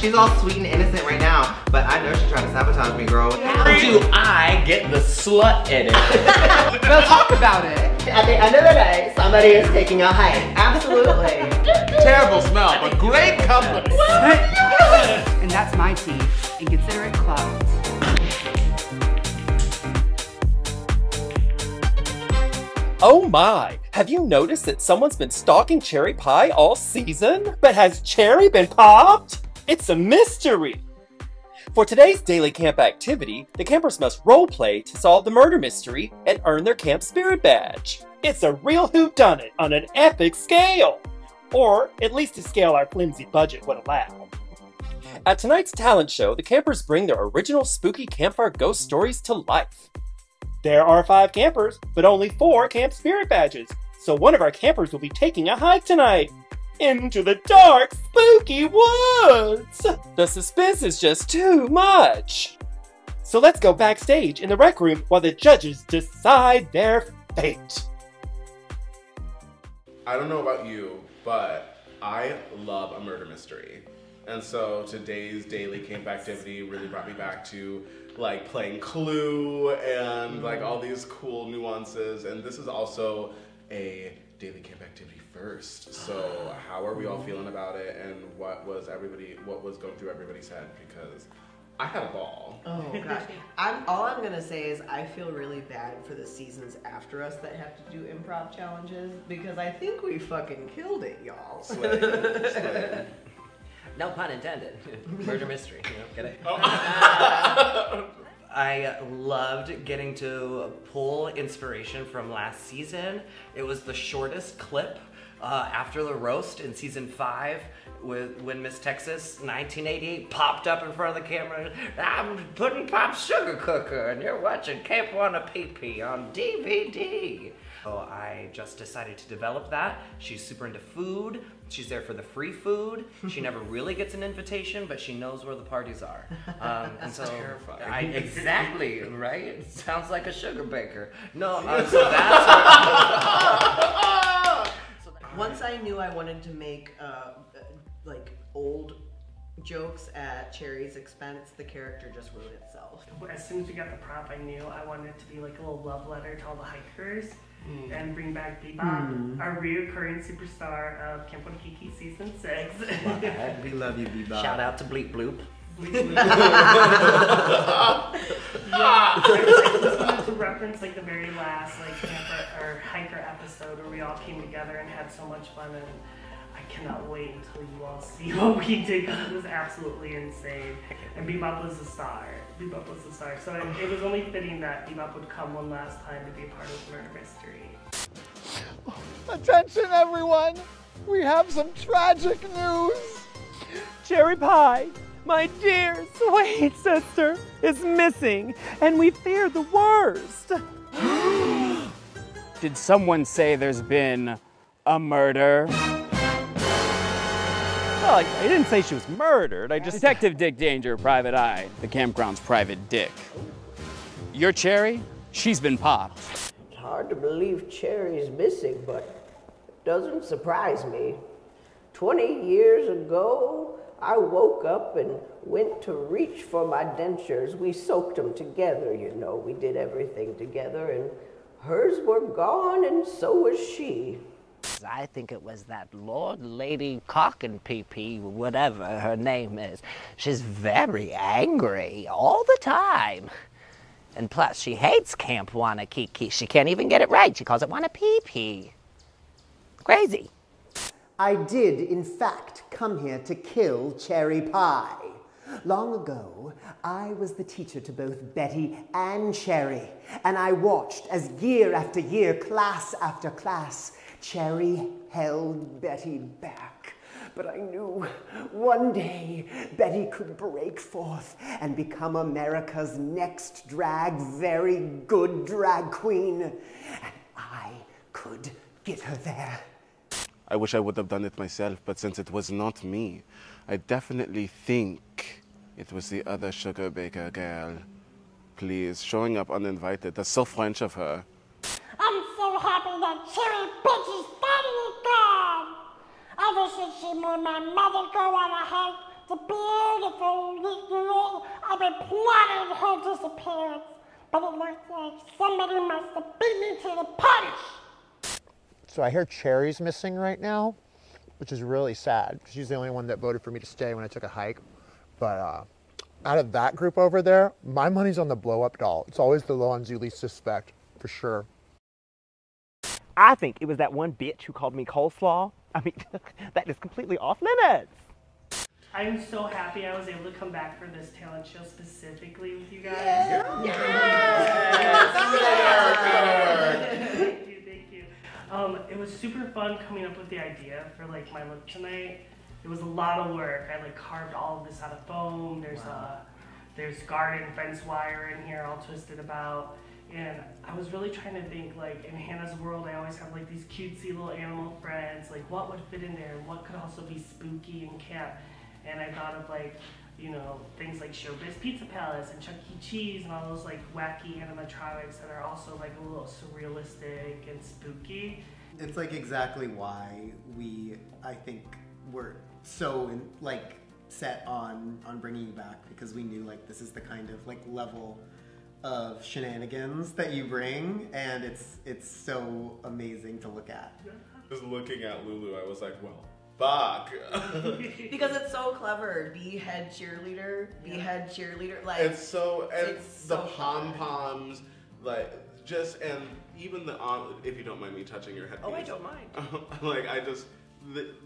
She's all sweet and innocent right now, but I know she's trying to sabotage me, girl. How do I get the slut edit? We'll talk about it. At the end of the day, somebody is taking a hike. Absolutely. Terrible smell, but great company. And that's my tea. And consider it clouds. Oh my! Have you noticed that someone's been stalking Cherry Pie all season? But has Cherry been popped? It's a mystery! For today's daily camp activity, the campers must roleplay to solve the murder mystery and earn their Camp Spirit badge. It's a real who-dunnit on an epic scale! Or at least a scale our flimsy budget would allow. At tonight's talent show, the campers bring their original spooky campfire ghost stories to life. There are 5 campers, but only 4 Camp Spirit badges, so one of our campers will be taking a hike tonight! Into the dark, spooky woods! The suspense is just too much! So let's go backstage in the rec room while the judges decide their fate. I don't know about you, but I love a murder mystery. And so today's daily camp activity really brought me back to like playing Clue and like all these cool nuances. And this is also a daily camp activity first. So how are we all feeling about it, and what was going through everybody's head? Because I had a ball. Oh gosh. All I'm gonna say is I feel really bad for the seasons after us that have to do improv challenges, because I think we fucking killed it, y'all. Slay. No pun intended. Murder mystery, you know, get it? Oh. I loved getting to pull inspiration from last season. It was the shortest clip after the roast in season 5 when Miss Texas 1988 popped up in front of the camera. I'm putting Pop Sugar Cooker and you're watching Camp Wannakiki on DVD. So I just decided to develop that. She's super into food. She's there for the free food. She never really gets an invitation, but she knows where the parties are. That's so terrifying. Exactly, right? It sounds like a sugar baker. No, so that's Once I knew I wanted to make like old jokes at Cherry's expense, the character just wrote itself. As soon as we got the prop, I knew I wanted it to be like a little love letter to all the hikers and bring back Bebop, our reoccurring superstar of Camp Wannakiki season 6. We love you, Bebop. Shout out to Bleep Bloop. I just wanted to reference like the very last like camper or hiker episode where we all came together and had so much fun, and I cannot wait until you all see what we did, because it was absolutely insane. And Bebop was the star. Bebop was the star. So it was only fitting that Bebop would come one last time to be a part of the murder mystery. Attention everyone! We have some tragic news! Cherry Pie, my dear sweet sister, is missing, and we fear the worst. Did someone say there's been a murder? Well, I didn't say she was murdered. Detective Dick Danger, Private Eye, the campground's private dick. Your Cherry? She's been popped. It's hard to believe Cherry's missing, but it doesn't surprise me. 20 years ago, I woke up and went to reach for my dentures. We soaked them together, you know. We did everything together, and hers were gone, and so was she. I think it was that Lord Lady Cock and Pee-Pee, whatever her name is. She's very angry all the time. And plus, she hates Camp Wannakiki. She can't even get it right. She calls it Wannapee-Pee. Crazy. I did, in fact, come here to kill Cherry Pie. Long ago, I was the teacher to both Betty and Cherry, and I watched as year after year, class after class, Cherry held Betty back. But I knew one day Betty could break forth and become America's next very good drag queen. And I could get her there. I wish I would have done it myself, but since it was not me, I definitely think it was the other sugar baker girl. Please, showing up uninvited, that's so French of her. I'm so happy that Cherry Bitch's daddy is gone. Ever since she made my mother go on a hike beautiful. I've been plotting her disappearance, but it looks like somebody must have beat me to the punch. So I hear Cherry's missing right now, which is really sad. She's the only one that voted for me to stay when I took a hike. But out of that group over there, my money's on the blow-up doll. It's always the ones you least suspect, for sure. I think it was that one bitch who called me coleslaw. I mean, that is completely off limits. I'm so happy I was able to come back for this talent show specifically with you guys. Yes. Thank you. It was super fun coming up with the idea for like my look tonight. It was a lot of work. I like carved all of this out of foam. There's garden fence wire in here all twisted about. And I was really trying to think, like, in Hannah's world, I always have like these cutesy little animal friends. Like, what would fit in there and what could also be spooky and camp? And I thought of like, you know, things like Showbiz Pizza Palace and Chuck E. Cheese and all those like wacky animatronics that are also like a little surrealistic and spooky. It's like exactly why I think, we're so like set on bringing you back, because we knew like this is the kind of like level of shenanigans that you bring, and it's so amazing to look at. Just looking at Lulu, I was like, well, fuck. Because it's so clever. Be head cheerleader. Like It's so, and it's the so pom-poms, like, just, and even the, if you don't mind me touching your headpiece. Oh, I don't mind. Like,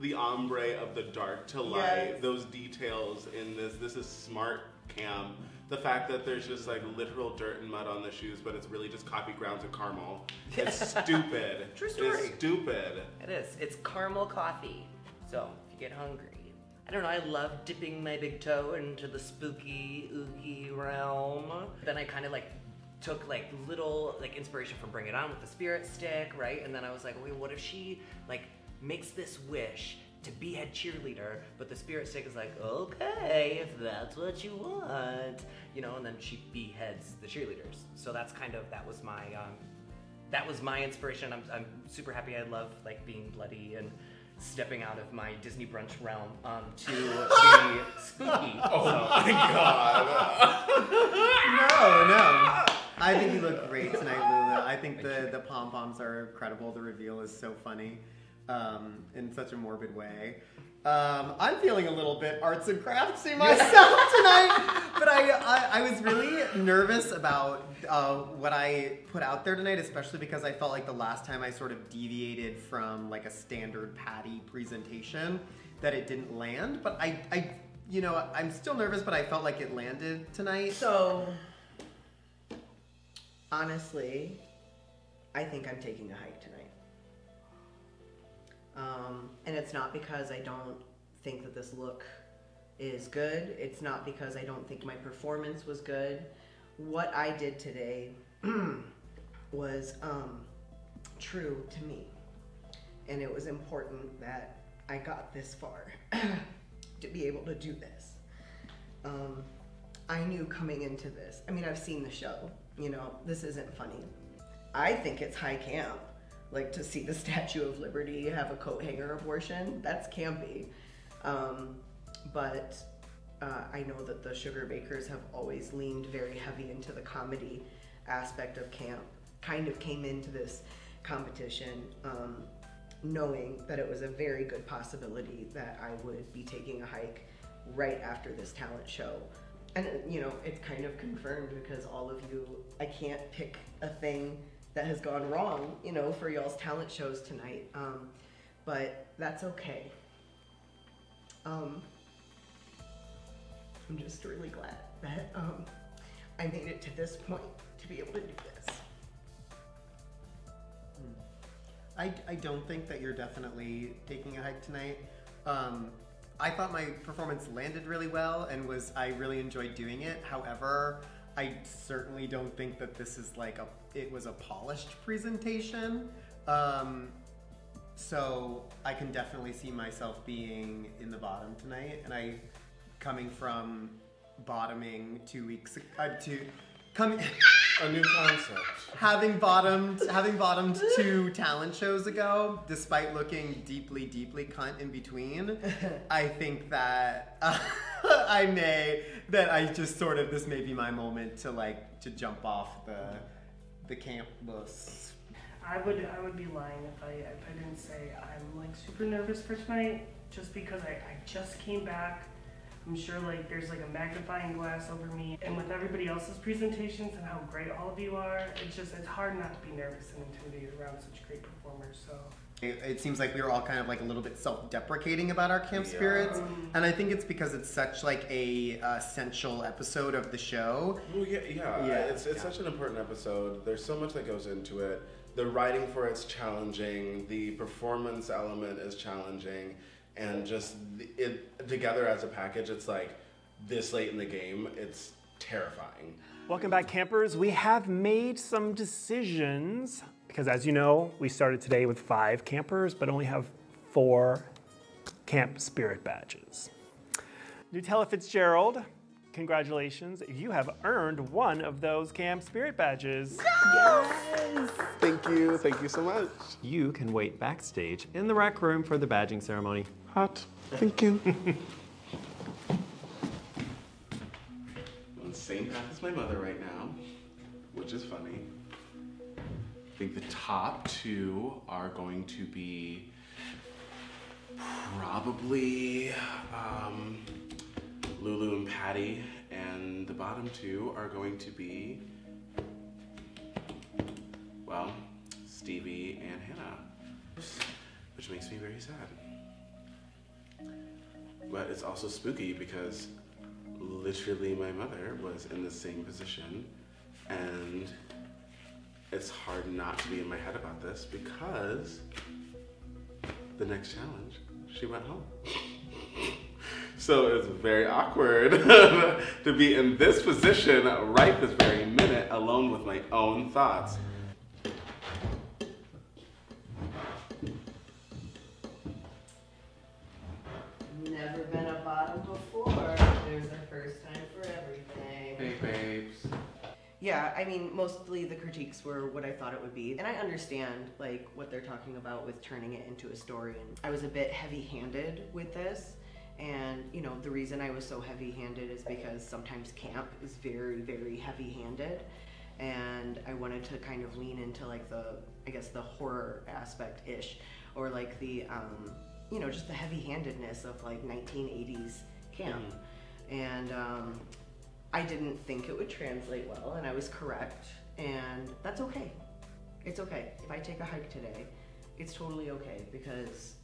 the ombre of the dark to light, those details in this is smart camp. The fact that there's just like literal dirt and mud on the shoes, but it's really just coffee grounds and caramel. It's stupid. True story. It's stupid. It is. It's caramel coffee. So if you get hungry. I don't know, I love dipping my big toe into the spooky, oogie realm. Then I kind of like took like little like inspiration from Bring It On with the spirit stick, right? And then I was like, wait, what if she like makes this wish to be head cheerleader, but the spirit stick is like, okay, if that's what you want, you know, and then she beheads the cheerleaders. So that's kind of, that was my inspiration. I'm super happy. I love like being bloody and stepping out of my Disney brunch realm to be spooky. Oh my god. No. I think you look great tonight, Lulu. I think the pom-poms are incredible. The reveal is so funny. In such a morbid way. I'm feeling a little bit arts and craftsy myself tonight, but I was really nervous about what I put out there tonight, especially because I felt like the last time I sort of deviated from like a standard Patty presentation that it didn't land, but I you know, I'm still nervous, but I felt like it landed tonight. So, honestly, I think I'm taking a hike tonight. And it's not because I don't think that this look is good. It's not because I don't think my performance was good. What I did today was true to me. And it was important that I got this far to be able to do this. I knew coming into this, I mean, I've seen the show, you know, this isn't funny. I think it's high camp. Like, to see the Statue of Liberty have a coat hanger abortion, that's campy. But I know that the Sugar Bakers have always leaned very heavy into the comedy aspect of camp. Kind of came into this competition knowing that it was a very good possibility that I would be taking a hike right after this talent show. And, you know, it's kind of confirmed because all of you, I can't pick a thing that has gone wrong, you know, for y'all's talent shows tonight. But that's okay. I'm just really glad that I made it to this point to be able to do this. I don't think that you're definitely taking a hike tonight. I thought my performance landed really well and I really enjoyed doing it. However, I certainly don't think that this is like it was a polished presentation. So I can definitely see myself being in the bottom tonight, and coming from bottoming 2 weeks a new concept. Having bottomed 2 talent shows ago, despite looking deeply cunt in between, I think that this may be my moment to jump off the camp bus. I would be lying if I didn't say I'm like super nervous for tonight, just because I just came back. I'm sure like there's like a magnifying glass over me, and with everybody else's presentations and how great all of you are, it's hard not to be nervous and intimidated around such great performers. So it seems like we were all kind of like a little bit self-deprecating about our camp spirits, and I think it's because it's such like a essential episode of the show. Well, it's such an important episode. There's so much that goes into it. The writing for it's challenging. The performance element is challenging. And just it together as a package, it's like this late in the game, it's terrifying. Welcome back, campers. We have made some decisions because, as you know, we started today with 5 campers, but only have 4 camp spirit badges. Nutella Fitzgerald, congratulations. You have earned one of those camp spirit badges. Yes! Thank you so much. You can wait backstage in the rec room for the badging ceremony. Hot. Thank you. On the same path as my mother right now, which is funny. I think the top 2 are going to be probably Lulu and Patty, and the bottom 2 are going to be, well, Stevie and Hannah, which makes me very sad. But it's also spooky because literally my mother was in the same position, and it's hard not to be in my head about this because the next challenge, she went home. So it's very awkward to be in this position right this very minute, alone with my own thoughts. Never been a bottom before. There's a first time for everything. Hey, babes. Yeah, I mean, mostly the critiques were what I thought it would be. And I understand, like, what they're talking about with turning it into a story. And I was a bit heavy-handed with this. And, you know, the reason I was so heavy-handed is because sometimes camp is very, very heavy-handed. And I wanted to kind of lean into, like, the horror aspect-ish. Or, like, the, you know, just the heavy-handedness of, like, 1980s camp. And I didn't think it would translate well, and I was correct. And that's okay. It's okay. If I take a hike today, it's totally okay, because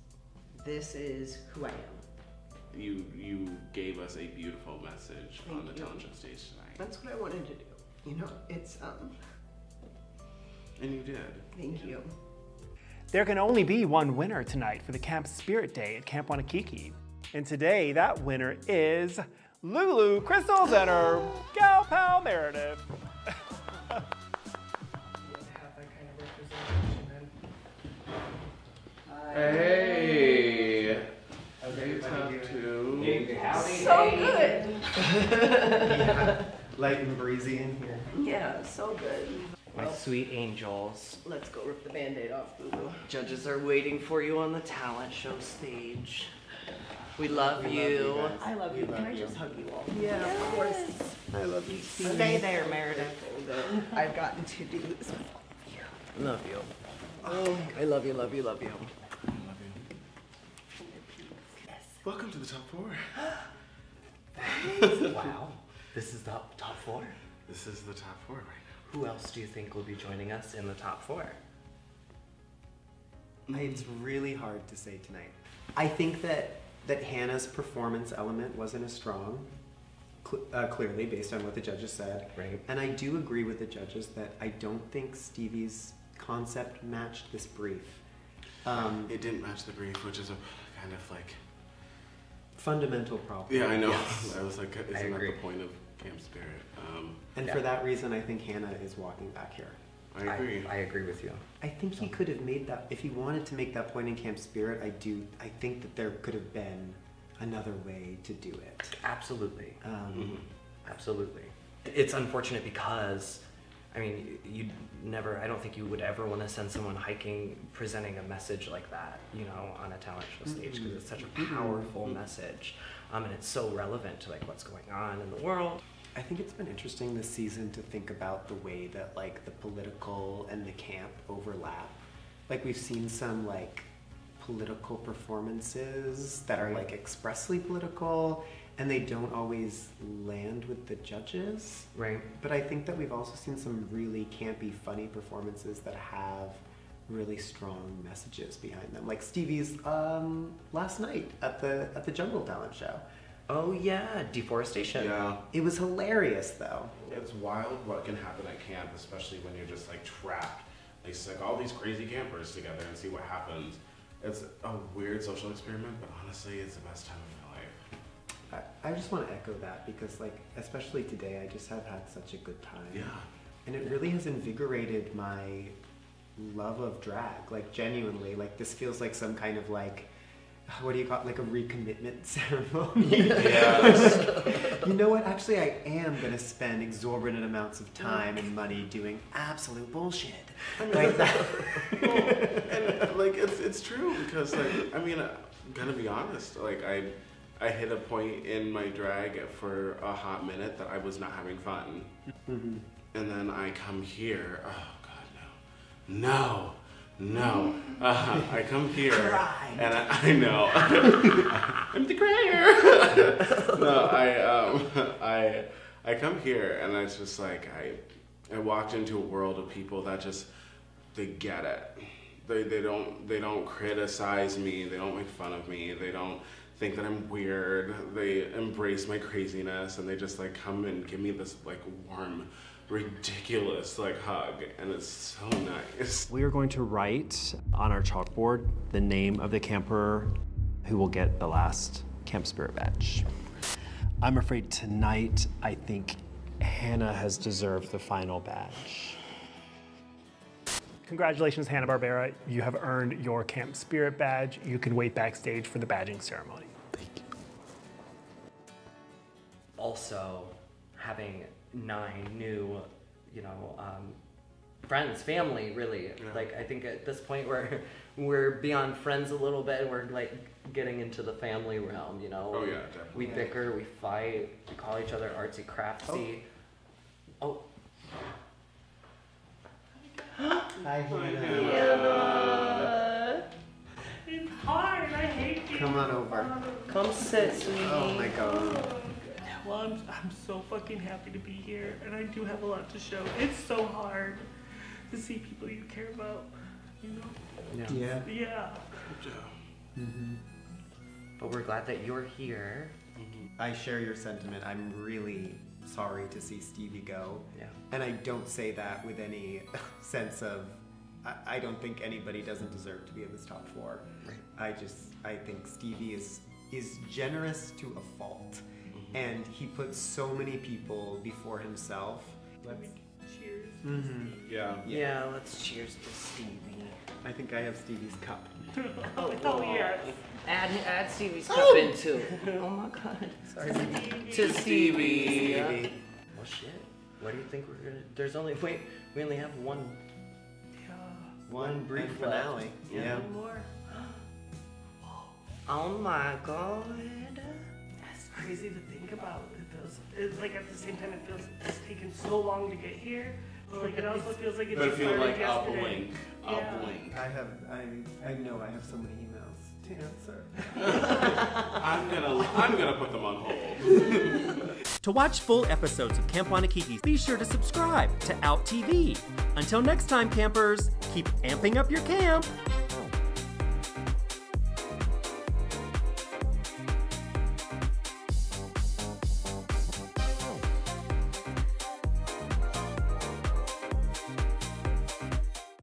this is who I am. You gave us a beautiful message on the talent show stage tonight. That's what I wanted to do. You know, it's And you did. Thank you. There can only be one winner tonight for the Camp Spirit Day at Camp Wannakiki. And today, that winner is Lulu Crystals and her gal pal Meredith. Hey! Okay, top 2. So good! Yeah, light and breezy in here. Yeah, so good. My sweet angels. Let's go rip the Band-Aid off, Lulu. Judges are waiting for you on the talent show stage. We love you. I love you. Can I just hug you all? Yeah, of course. I love you. Stay there, Meredith. I've gotten to do this with all of you. Love you. Oh, I love you, love you, love you. Welcome to the top 4. Wow. This is the top 4? This is the top 4 right now. Who else do you think will be joining us in the top 4? It's really hard to say tonight. I think that Hannah's performance element wasn't as strong, clearly, based on what the judges said. Right. And I do agree with the judges that I don't think Stevie's concept matched this brief. It didn't match the brief, which is a kind of like... fundamental problem. Yeah, I know. Yes. I was like, isn't that the point of Camp Spirit? And for that reason, I think Hannah is walking back here. I agree. I agree with you. I think he could have made that, if he wanted to make that point in Camp Spirit, I think that there could have been another way to do it. Absolutely. Absolutely. It's unfortunate because, I mean, I don't think you would ever want to send someone hiking presenting a message like that, you know, on a talent show stage, because it's such a powerful message, and it's so relevant to like what's going on in the world. I think it's been interesting this season to think about the way that like the political and the camp overlap. Like we've seen some like political performances that are like expressly political, and they don't always land with the judges. Right. But I think that we've also seen some really campy, funny performances that have really strong messages behind them. Like Stevie's last night at the Jungle Talent Show. Oh yeah, deforestation. Yeah. It was hilarious though. It's wild what can happen at camp, especially when you're just like trapped. They stick all these crazy campers together and see what happens. It's a weird social experiment, but honestly, it's the best time of my life. I just want to echo that because like, especially today, I just have had such a good time. Yeah. And it really has invigorated my love of drag. Like genuinely, like this feels like some kind of like, what do you call it? Like a recommitment ceremony. Yes. You know what? Actually, I am going to spend exorbitant amounts of time and money doing absolute bullshit like that. And like it's true because like I mean I'm gonna be honest, like I hit a point in my drag for a hot minute that I was not having fun. And then I come here, oh god no I come here and I know I'm the crier. No, I come here and it's just like I walked into a world of people that just they get it. They don't criticize me. They don't make fun of me. They don't think that I'm weird. They embrace my craziness and they just like come and give me this like warm, ridiculous like hug, and it's so nice. We are going to write on our chalkboard the name of the camper who will get the last Camp Spirit badge. I'm afraid tonight I think Hannah has deserved the final badge. Congratulations, Hanna-Barbera. You have earned your Camp Spirit badge. You can wait backstage for the badging ceremony. Thank you. Also, having 9 new, friends, family, really. Yeah. Like, I think at this point we're beyond friends a little bit, and we're like getting into the family realm, you know? Oh yeah, definitely. We bicker, we fight, we call each other artsy craftsy. Oh. Hi, Hannah. It's hard. I hate you. Come on over. Come sit, sweetie. Oh my god. Well, I'm so fucking happy to be here, and I do have a lot to show. It's so hard to see people you care about, you know? Yeah. Yeah. Good job. But we're glad that you're here. I share your sentiment. I'm really sorry to see Stevie go. Yeah. And I don't say that with any sense of, I don't think anybody doesn't deserve to be in this top 4. Right. I think Stevie is generous to a fault. And he puts so many people before himself. Cheers. Yeah, let's cheers to Stevie. I think I have Stevie's cup. Oh yes. Add Stevie's cup in too. Oh my god. Sorry. To Stevie. Well shit. What do you think we're gonna there's only we only have one brief finale. Left. Yeah. One more. Oh my god. That's crazy to think about. It's like at the same time it feels it's taken so long to get here. Like it also feels like it just started like yesterday. I'll blink. I know I have so many emails to answer. I'm gonna put them on hold. To watch full episodes of Camp Wannakiki, be sure to subscribe to OUTtv. Until next time, campers, keep amping up your camp.